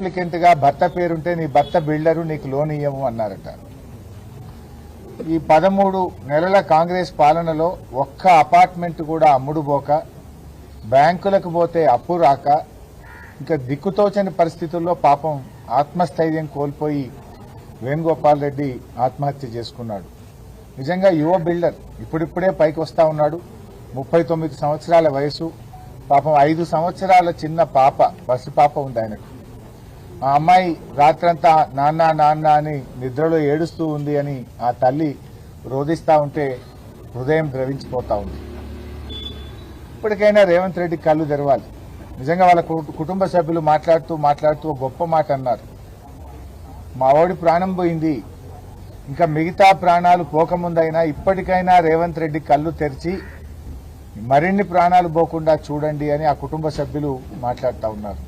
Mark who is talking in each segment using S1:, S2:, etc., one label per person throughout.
S1: Applicant గా భర్త పేరుంటే నీ భర్త బిల్డరు నీకు లోన్ ఇయ్యము అన్నారట. ఈ 13 నెలల కాంగ్రెస్ పాలనలో ఒక్క అపార్ట్మెంట్ కూడా అమ్ముడుపోక, బ్యాంకులకు పోతే అప్పు రాక, ఇంకా దిక్కుతోచని పరిస్థితుల్లో పాపం ఆత్మస్థైర్యం కోల్పోయి వేణుగోపాల్ రెడ్డి ఆత్మహత్య చేసుకున్నాడు. నిజంగా యువ బిల్డర్, ఇప్పుడిప్పుడే పైకి వస్తా ఉన్నాడు. 39 సంవత్సరాల వయసు. పాపం 5 సంవత్సరాల చిన్న పాప, పసి పాప ఉంది ఆయనకు. ఆ అమ్మాయి రాత్రంతా నాన్న నాన్న అని నిద్రలో ఏడుస్తూ ఉంది అని ఆ తల్లి రోధిస్తూ ఉంటే హృదయం ద్రవించిపోతా ఉంది. ఇప్పటికైనా రేవంత్ రెడ్డి కళ్ళు తెరవాలి. నిజంగా వాళ్ళ కుటుంబ సభ్యులు మాట్లాడుతూ గొప్ప మాట అన్నారు. మా వాడి ప్రాణం పోయింది, ఇంకా మిగతా ప్రాణాలు పోకముందైనా ఇప్పటికైనా రేవంత్ రెడ్డి కళ్ళు తెరిచి మరిన్ని ప్రాణాలు పోకుండా చూడండి అని ఆ కుటుంబ సభ్యులు మాట్లాడుతూ ఉన్నారు.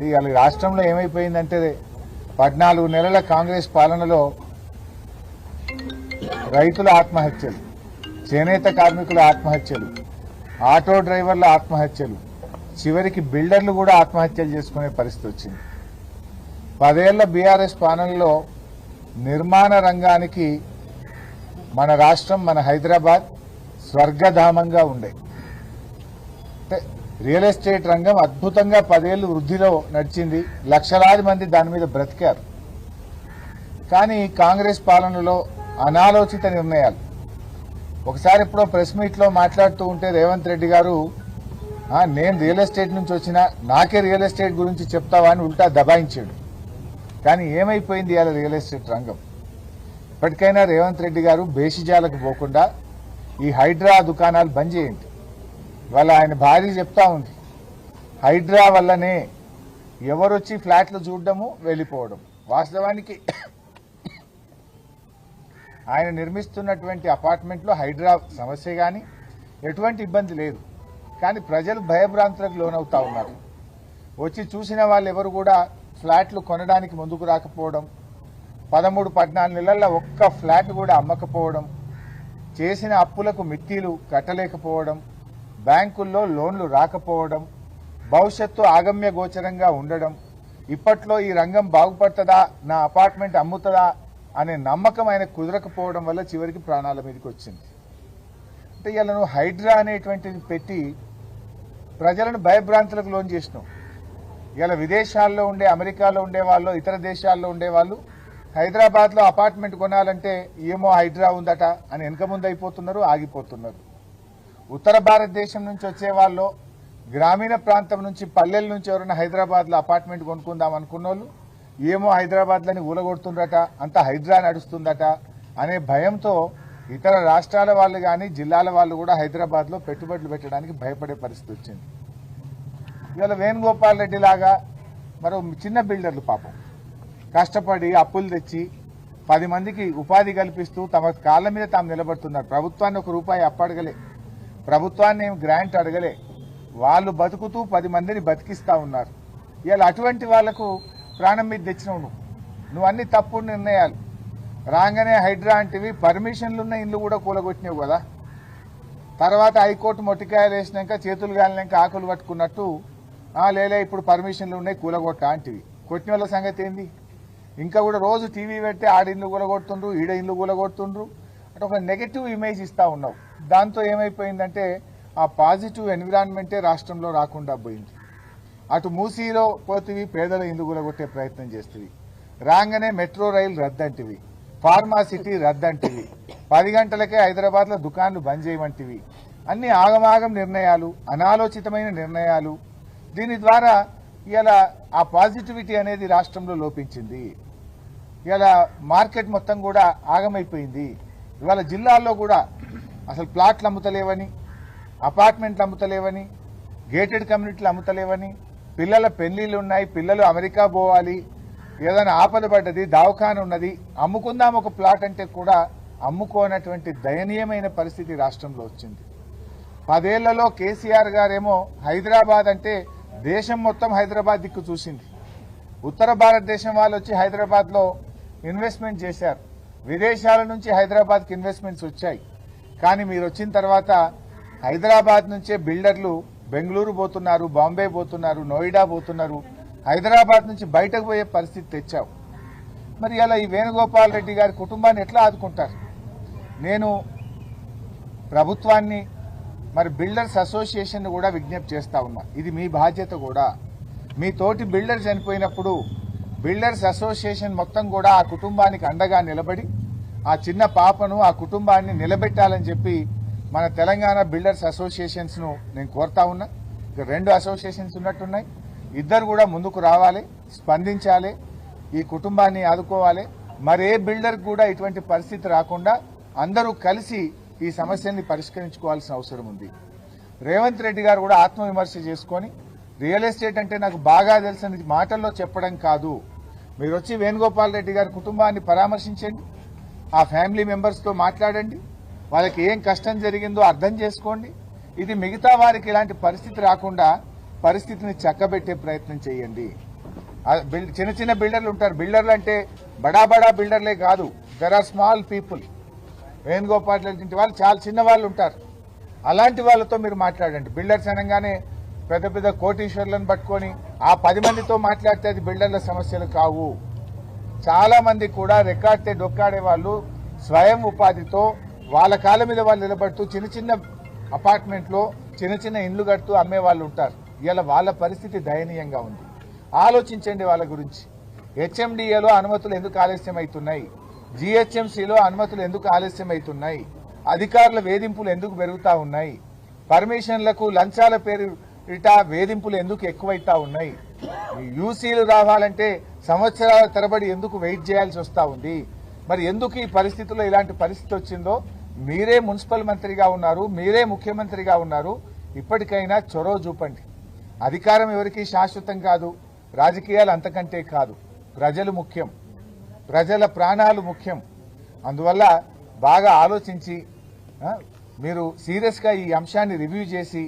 S1: ఇవాళ రాష్ట్రంలో ఏమైపోయిందంటే 14 నెలల కాంగ్రెస్ పాలనలో రైతుల ఆత్మహత్యలు, చేనేత కార్మికుల ఆత్మహత్యలు, ఆటో డ్రైవర్ల ఆత్మహత్యలు, చివరికి బిల్డర్లు కూడా ఆత్మహత్యలు చేసుకునే పరిస్థితి వచ్చింది. 10 ఏళ్ల బీఆర్ఎస్ పాలనలో నిర్మాణ రంగానికి మన రాష్ట్రం, మన హైదరాబాద్ స్వర్గధామంగా ఉండే. రియల్ ఎస్టేట్ రంగం అద్భుతంగా 10 ఏళ్లు వృద్ధిలో నడిచింది. లక్షలాది మంది దాని మీద బ్రతికారు. కానీ కాంగ్రెస్ పాలనలో అనాలోచిత నిర్ణయాలు. ఒకసారి ఎప్పుడో ప్రెస్ మీట్ లో మాట్లాడుతూ ఉంటే రేవంత్ రెడ్డి గారు, నేను రియల్ ఎస్టేట్ నుంచి వచ్చినా నాకే రియల్ ఎస్టేట్ గురించి చెప్తావా అని ఉల్టా దబాయించాడు. కానీ ఏమైపోయింది ఇవాళ రియల్ ఎస్టేట్ రంగం? ఇప్పటికైనా రేవంత్ రెడ్డి గారు బేషిజాలకు పోకుండా ఈ హైడ్రా దుకాణాలు బంద్ చేయండి. ఇవాళ ఆయన భార్య చెప్తా ఉంది, హైడ్రా వల్లనే ఎవరొచ్చి ఫ్లాట్లు చూడడము వెళ్ళిపోవడం. వాస్తవానికి ఆయన నిర్మిస్తున్నటువంటి అపార్ట్మెంట్లో హైడ్రా సమస్య కానీ ఎటువంటి ఇబ్బంది లేదు. కానీ ప్రజలు భయభ్రాంతులకు లోనవుతా ఉన్నారు. వచ్చి చూసిన వాళ్ళు ఎవరు కూడా ఫ్లాట్లు కొనడానికి ముందుకు రాకపోవడం, 13-14 నెలల్లో ఒక్క ఫ్లాట్ కూడా అమ్మకపోవడం, చేసిన అప్పులకు మిట్టీలు కట్టలేకపోవడం, బ్యాంకుల్లో లోన్లు రాకపోవడం, భవిష్యత్తు ఆగమ్య గోచరంగా ఉండడం, ఇప్పట్లో ఈ రంగం బాగుపడుతుందా, నా అపార్ట్మెంట్ అమ్ముతుందా అనే నమ్మకం ఆయన కుదరకపోవడం వల్ల చివరికి ప్రాణాల మీదకి వచ్చింది. అంటే ఇలా నువ్వు హైడ్రా అనేటువంటిది పెట్టి ప్రజలను భయభ్రాంతులకు లోన్ చేసినావు. ఇలా విదేశాల్లో ఉండే, అమెరికాలో ఉండే వాళ్ళు, ఇతర దేశాల్లో ఉండే వాళ్ళు హైదరాబాద్లో అపార్ట్మెంట్ కొనాలంటే ఏమో హైడ్రా ఉందట అని వెనక ముందు అయిపోతున్నారు, ఆగిపోతున్నారు. ఉత్తర భారతదేశం నుంచి వచ్చే వాళ్ళు, గ్రామీణ ప్రాంతం నుంచి, పల్లెల నుంచి ఎవరైనా హైదరాబాద్లో అపార్ట్మెంట్ కొనుక్కుందాం అనుకున్న వాళ్ళు ఏమో హైదరాబాద్లని ఊలగొడుతుందట, అంత హైడ్రా నడుస్తుందట అనే భయంతో ఇతర రాష్ట్రాల వాళ్ళు కానీ జిల్లాల వాళ్ళు కూడా హైదరాబాద్లో పెట్టుబడులు పెట్టడానికి భయపడే పరిస్థితి వచ్చింది. ఇవాళ వేణుగోపాల్ రెడ్డి లాగా మరో చిన్న బిల్డర్లు పాపం కష్టపడి అప్పులు తెచ్చి 10 మందికి ఉపాధి కల్పిస్తూ తమ కాళ్ళ మీద తాము నిలబడుతున్నారు. ప్రభుత్వాన్ని ₹1 అప్పు అడగలే, ప్రభుత్వాన్ని ఏం గ్రాంట్ అడగలే, వాళ్ళు బతుకుతూ 10 మందిని బతికిస్తా ఉన్నారు. ఇవాళ అటువంటి వాళ్లకు ప్రాణం మీద తెచ్చినావు నువ్వు అన్ని తప్పుడు నిర్ణయాలు. రాగానే హైడ్రా అంటివి, పర్మిషన్లున్న ఇల్లు కూడా కూలగొట్టినావు కదా. తర్వాత హైకోర్టు మొట్టికాయలు వేసినాక, చేతులు గాలినాక ఆకులు పట్టుకున్నట్టు లేలే ఇప్పుడు పర్మిషన్లు ఉన్నాయి కూలగొట్ట అంటివి. కొట్టిన వాళ్ళ సంగతి ఏంది? ఇంకా కూడా రోజు టీవీ పెడితే ఆడ ఇల్లు కూలగొడుతుండ్రు, ఈడ ఇల్లు కూలగొడుతుండ్రు అంటే ఒక నెగటివ్ ఇమేజ్ ఇస్తా ఉన్నావు. దాంతో ఏమైపోయిందంటే ఆ పాజిటివ్ ఎన్విరాన్మెంటే రాష్ట్రంలో రాకుండా పోయింది. అటు మూసీలో పోతివి, పేదల ఇల్లు కూలగొట్టే ప్రయత్నం చేస్తుంది. రాగానే మెట్రో రైలు రద్దంటివి, ఫార్మాసిటీ రద్దంటివి, 10 గంటలకే హైదరాబాద్లో దుకాన్లు బంద్ చేయమంటివి. అన్ని ఆగమాగం నిర్ణయాలు, అనాలోచితమైన నిర్ణయాలు. దీని ద్వారా ఇలా ఆ పాజిటివిటీ అనేది రాష్ట్రంలో లోపించింది. ఇలా మార్కెట్ మొత్తం కూడా ఆగమైపోయింది. ఇవాళ జిల్లాల్లో కూడా అసలు ప్లాట్లు అమ్ముతలేవని, అపార్ట్మెంట్లు అమ్ముతలేవని, గేటెడ్ కమ్యూనిటీలు అమ్ముతలేవని, పిల్లల పెళ్లిళ్ళు ఉన్నాయి, పిల్లలు అమెరికా పోవాలి, ఏదైనా ఆపద పడ్డది, దవాఖాన ఉన్నది, అమ్ముకుందాం ఒక ప్లాట్ అంటే కూడా అమ్ముకోనటువంటి దయనీయమైన పరిస్థితి రాష్ట్రంలో వచ్చింది. 10 ఏళ్లలో కేసీఆర్ గారేమో హైదరాబాద్ అంటే దేశం మొత్తం హైదరాబాద్ దిక్కు చూసింది. ఉత్తర భారతదేశం వాళ్ళు వచ్చి హైదరాబాద్లో ఇన్వెస్ట్మెంట్ చేశారు. విదేశాల నుంచి హైదరాబాద్కి ఇన్వెస్ట్మెంట్స్ వచ్చాయి. కానీ మీరు వచ్చిన తర్వాత హైదరాబాద్ నుంచే బిల్డర్లు బెంగళూరు పోతున్నారు, బాంబే పోతున్నారు, నోయిడా పోతున్నారు, హైదరాబాద్ నుంచి బయటకు పోయే పరిస్థితి తెచ్చావు. మరి ఇలా ఈ వేణుగోపాల్ రెడ్డి గారి కుటుంబాన్ని ఎట్లా ఆదుకుంటారు? నేను ప్రభుత్వాన్ని మరి బిల్డర్స్ అసోసియేషన్ కూడా విజ్ఞప్తి చేస్తా ఉన్నా, ఇది మీ బాధ్యత కూడా. మీ తోటి బిల్డర్ చనిపోయినప్పుడు బిల్డర్స్ అసోసియేషన్ మొత్తం కూడా ఆ కుటుంబానికి అండగా నిలబడి ఆ చిన్న పాపను ఆ కుటుంబాన్ని నిలబెట్టాలని చెప్పి మన తెలంగాణ బిల్డర్స్ అసోసియేషన్స్ ను నేను కోరుతా ఉన్నా. ఇక 2 అసోసియేషన్స్ ఉన్నట్టున్నాయి, ఇద్దరు కూడా ముందుకు రావాలి, స్పందించాలి, ఈ కుటుంబాన్ని ఆదుకోవాలి. మరే బిల్డర్ కూడా ఇటువంటి పరిస్థితి రాకుండా అందరూ కలిసి ఈ సమస్యని పరిష్కరించుకోవాల్సిన అవసరం ఉంది. రేవంత్ రెడ్డి గారు కూడా ఆత్మవిమర్శ చేసుకొని రియల్ ఎస్టేట్ అంటే నాకు బాగా తెలిసిన మాటల్లో చెప్పడం కాదు, మీరు వచ్చి వేణుగోపాల్ రెడ్డి గారి కుటుంబాన్ని పరామర్శించండి, ఆ ఫ్యామిలీ మెంబర్స్తో మాట్లాడండి, వాళ్ళకి ఏం కష్టం జరిగిందో అర్థం చేసుకోండి. ఇది మిగతా వారికి ఇలాంటి పరిస్థితి రాకుండా పరిస్థితిని చక్కబెట్టే ప్రయత్నం చేయండి. చిన్న చిన్న బిల్డర్లు ఉంటారు, బిల్డర్లు అంటే బడా బడా బిల్డర్లే కాదు, there are small people. Venugopal Reddy వాళ్ళు చాలా చిన్న వాళ్ళు ఉంటారు, అలాంటి వాళ్ళతో మీరు మాట్లాడండి. బిల్డర్స్ అనగానే పెద్ద పెద్ద కోటీశ్వర్లను పట్టుకొని ఆ 10 మందితో మాట్లాడితే అది బిల్డర్ల సమస్యలు కావు. చాలా మంది కూడా రెక్కాడితే డొక్కాడే వాళ్ళు స్వయం ఉపాధితో వాళ్ళ కాళ్ళ మీద వాళ్ళు నిలబడుతూ చిన్న చిన్న అపార్ట్మెంట్లో చిన్న చిన్న ఇండ్లు కడుతూ అమ్మే వాళ్ళు ఉంటారు. ఇలా వాళ్ళ పరిస్థితి దయనీయంగా ఉంది. ఆలోచించండి వాళ్ళ గురించి. హెచ్ఎండిఏలో అనుమతులు ఎందుకు ఆలస్యం అవుతున్నాయి? జిహెచ్ఎంసీలో అనుమతులు ఎందుకు ఆలస్యం అవుతున్నాయి? అధికారుల వేధింపులు ఎందుకు పెరుగుతా ఉన్నాయి? పర్మిషన్లకు లంచాల పేరిట వేధింపులు ఎందుకు ఎక్కువైతా ఉన్నాయి? యూసీలు రావాలంటే సంవత్సరాల తరబడి ఎందుకు వెయిట్ చేయాల్సి వస్తూ ఉంది? మరి ఎందుకు ఈ పరిస్థితుల్లో ఇలాంటి పరిస్థితి వచ్చిందో? మీరే మున్సిపల్ మంత్రిగా ఉన్నారు, మీరే ముఖ్యమంత్రిగా ఉన్నారు, ఇప్పటికైనా చొరవ చూపండి. అధికారం ఎవరికి శాశ్వతం కాదు, రాజకీయాలు అంతకంటే కాదు. ప్రజలు ముఖ్యం, ప్రజల ప్రాణాలు ముఖ్యం. అందువల్ల బాగా ఆలోచించి మీరు సీరియస్గా ఈ అంశాన్ని రివ్యూ చేసి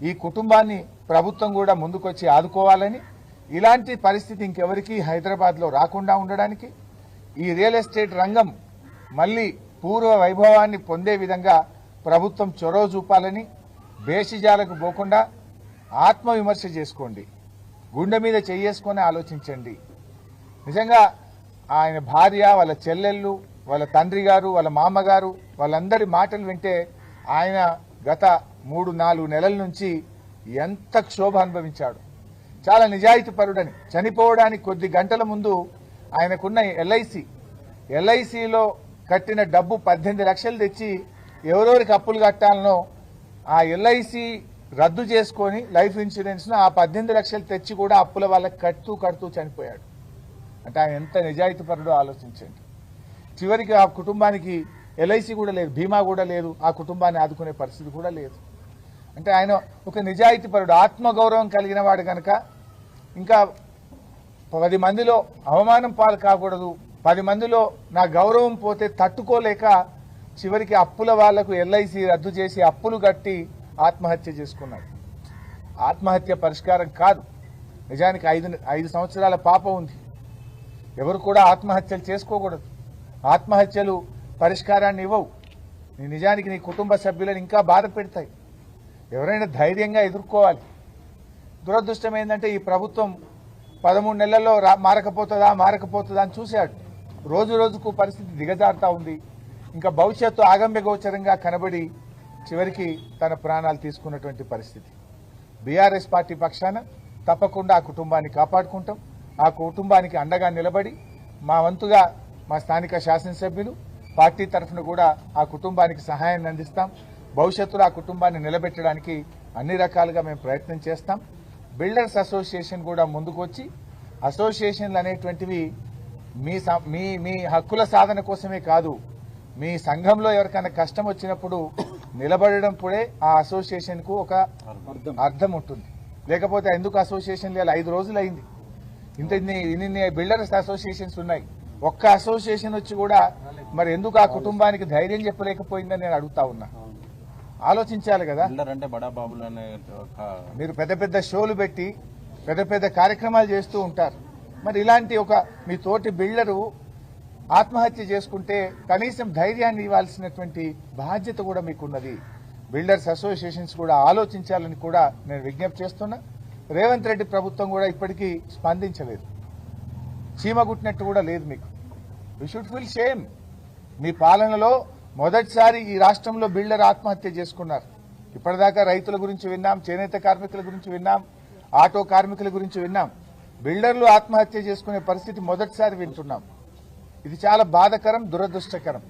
S1: ఈ కుటుంబాన్ని ప్రభుత్వం కూడా ముందుకొచ్చి ఆదుకోవాలని, ఇలాంటి పరిస్థితి ఇంకెవరికి హైదరాబాద్లో రాకుండా ఉండడానికి, ఈ రియల్ ఎస్టేట్ రంగం మళ్ళీ పూర్వ వైభవాన్ని పొందే విధంగా ప్రభుత్వం చొరవ చూపాలని, బేషిజాలకు పోకుండా ఆత్మవిమర్శ చేసుకోండి, గుండె మీద చేసుకొని ఆలోచించండి. నిజంగా ఆయన భార్య, వాళ్ళ చెల్లెళ్ళు, వాళ్ళ తండ్రి గారు, వాళ్ళ మామగారు, వాళ్ళందరి మాటలు వింటే ఆయన గత 3-4 నెలల నుంచి ఎంత క్షోభ అనుభవించాడు. చాలా నిజాయితీ పరుడని, చనిపోవడానికి కొద్ది గంటల ముందు ఆయనకున్న ఎల్ఐసిలో కట్టిన డబ్బు 18 లక్షలు తెచ్చి ఎవరెవరికి అప్పులు కట్టాలనో ఆ ఎల్ఐసి రద్దు చేసుకొని లైఫ్ ఇన్సూరెన్స్ను ఆ 18 లక్షలు తెచ్చి కూడా అప్పుల వాళ్ళకి కడుతూ చనిపోయాడు. అంటే ఆయన ఎంత నిజాయితీ పరుడో ఆలోచించండి. చివరికి ఆ కుటుంబానికి ఎల్ఐసి కూడా లేదు, బీమా కూడా లేదు, ఆ కుటుంబాన్ని ఆదుకునే పరిస్థితి కూడా లేదు. అంటే ఆయన ఒక నిజాయితీ పరుడు, ఆత్మగౌరవం కలిగిన వాడు కనుక ఇంకా 10 మందిలో అవమానం పాలు కాకూడదు, 10 మందిలో నా గౌరవం పోతే తట్టుకోలేక చివరికి అప్పుల వాళ్లకు ఎల్ఐసి రద్దు చేసి అప్పులు కట్టి ఆత్మహత్య చేసుకున్నాడు. ఆత్మహత్య పరిష్కారం కాదు. నిజానికి 5 సంవత్సరాల పాప ఉంది. ఎవరు కూడా ఆత్మహత్యలు చేసుకోకూడదు. ఆత్మహత్యలు పరిష్కారాన్ని ఇవ్వవు. నిజానికి నీ కుటుంబ సభ్యులను ఇంకా బాధ పెడతాయి. ఎవరైనా ధైర్యంగా ఎదుర్కోవాలి. దురదృష్టం ఏంటంటే ఈ ప్రభుత్వం 13 నెలల్లో మారకపోతుందా అని చూశాడు. రోజు రోజుకు పరిస్థితి దిగజారుతా ఉంది. ఇంకా భవిష్యత్తు ఆగమ్య గోచరంగా కనబడి చివరికి తన ప్రాణాలు తీసుకున్నటువంటి పరిస్థితి. బీఆర్ఎస్ పార్టీ పక్షాన తప్పకుండా ఆ కుటుంబాన్ని కాపాడుకుంటాం. ఆ కుటుంబానికి అండగా నిలబడి మా వంతుగా మా స్థానిక శాసనసభ్యులు పార్టీ తరఫున కూడా ఆ కుటుంబానికి సహాయాన్ని అందిస్తాం. భవిష్యత్తులో ఆ కుటుంబాన్ని నిలబెట్టడానికి అన్ని రకాలుగా మేము ప్రయత్నం చేస్తాం. బిల్డర్స్ అసోసియేషన్ కూడా ముందుకు వచ్చి, అసోసియేషన్లు అనేటువంటివి మీ హక్కుల సాధన కోసమే కాదు, మీ సంఘంలో ఎవరికైనా కష్టం వచ్చినప్పుడు నిలబడడం కూడా ఆ అసోసియేషన్కు ఒక అర్థం ఉంటుంది. లేకపోతే ఎందుకు అసోసియేషన్ లేదు? 5 రోజులు అయింది, ఇన్ని బిల్డర్స్ అసోసియేషన్స్ ఉన్నాయి. ఒక్క అసోసియేషన్ వచ్చి కూడా మరి ఎందుకు ఆ కుటుంబానికి ధైర్యం చెప్పలేకపోయిందని నేను అడుగుతా ఉన్నా. ఆలోచించాలి కదా. మీరు పెద్ద పెద్ద షోలు పెట్టి పెద్ద పెద్ద కార్యక్రమాలు చేస్తూ ఉంటారు. మరి ఇలాంటి ఒక మీ తోటి బిల్డరు ఆత్మహత్య చేసుకుంటే కనీసం ధైర్యాన్ని ఇవ్వాల్సినటువంటి బాధ్యత కూడా మీకున్నది. బిల్డర్స్ అసోసియేషన్స్ కూడా ఆలోచించాలని కూడా నేను విజ్ఞప్తి చేస్తున్నా. రేవంత్ రెడ్డి ప్రభుత్వం కూడా ఇప్పటికీ స్పందించలేదు. చీమగుట్టినట్టు కూడా లేదు మీకు. We should feel shame. మీ పాలనలో మొదటిసారి ఈ రాష్ట్రంలో బిల్డర్ ఆత్మహత్య చేసుకున్నారు. ఇప్పటిదాకా రైతుల గురించి విన్నాం, చేనేత కార్మికుల గురించి విన్నాం, ఆటో కార్మికుల గురించి విన్నాం. బిల్డర్లు ఆత్మహత్య చేసుకునే పరిస్థితి మొదటిసారి వింటున్నాం. ఇది చాలా బాధాకరం, దురదృష్టకరం.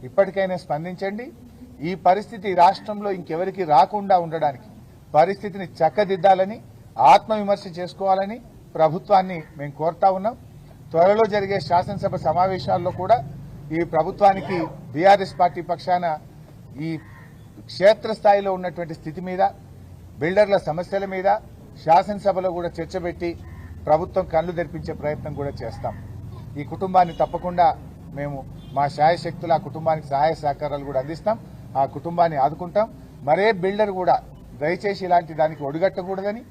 S1: ఇప్పటికైనా స్పందించండి. ఈ పరిస్థితి రాష్ట్రంలో ఇంకెవరికి రాకుండా ఉండడానికి పరిస్థితిని చక్కదిద్దాలని, ఆత్మవిమర్శ చేసుకోవాలని ప్రభుత్వాన్ని మేము కోరుతా ఉన్నాం. త్వరలో జరిగే శాసనసభ సమావేశాల్లో కూడా ఈ ప్రభుత్వానికి బీఆర్ఎస్ పార్టీ పక్షాన ఈ క్షేత్రస్థాయిలో ఉన్నటువంటి స్థితి మీద, బిల్డర్ల సమస్యల మీద శాసనసభలో కూడా చర్చ పెట్టి ప్రభుత్వం కళ్లు తెరిపించే ప్రయత్నం కూడా చేస్తాం. ఈ కుటుంబాన్ని తప్పకుండా మేము మా శాయశక్తులు ఆ కుటుంబానికి సహాయ సహకారాలు కూడా అందిస్తాం. ఆ కుటుంబాన్ని ఆదుకుంటాం. మరే బిల్డర్ కూడా దయచేసి ఇలాంటి దానికి ఒడిగట్టకూడదని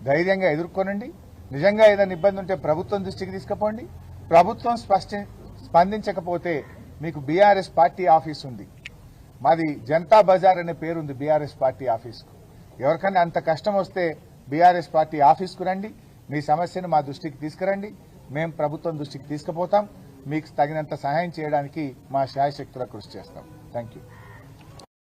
S1: ధైర్యంగా ఎదుర్కొనండి. నిజంగా ఏదైనా ఇబ్బంది ఉంటే ప్రభుత్వం దృష్టికి తీసుకుపోండి. ప్రభుత్వం స్పందించకపోతే మీకు బీఆర్ఎస్ పార్టీ ఆఫీస్ ఉంది. మాది జనతా బజార్ అనే పేరుంది బీఆర్ఎస్ పార్టీ ఆఫీస్కు. ఎవరికైనా అంత కష్టం వస్తే బీఆర్ఎస్ పార్టీ ఆఫీస్కు రండి. మీ సమస్యను మా దృష్టికి తీసుకురండి. మేము ప్రభుత్వం దృష్టికి తీసుకుపోతాం. మీకు తగినంత సహాయం చేయడానికి మా శాయశక్తుల కృషి చేస్తాం. Thank you.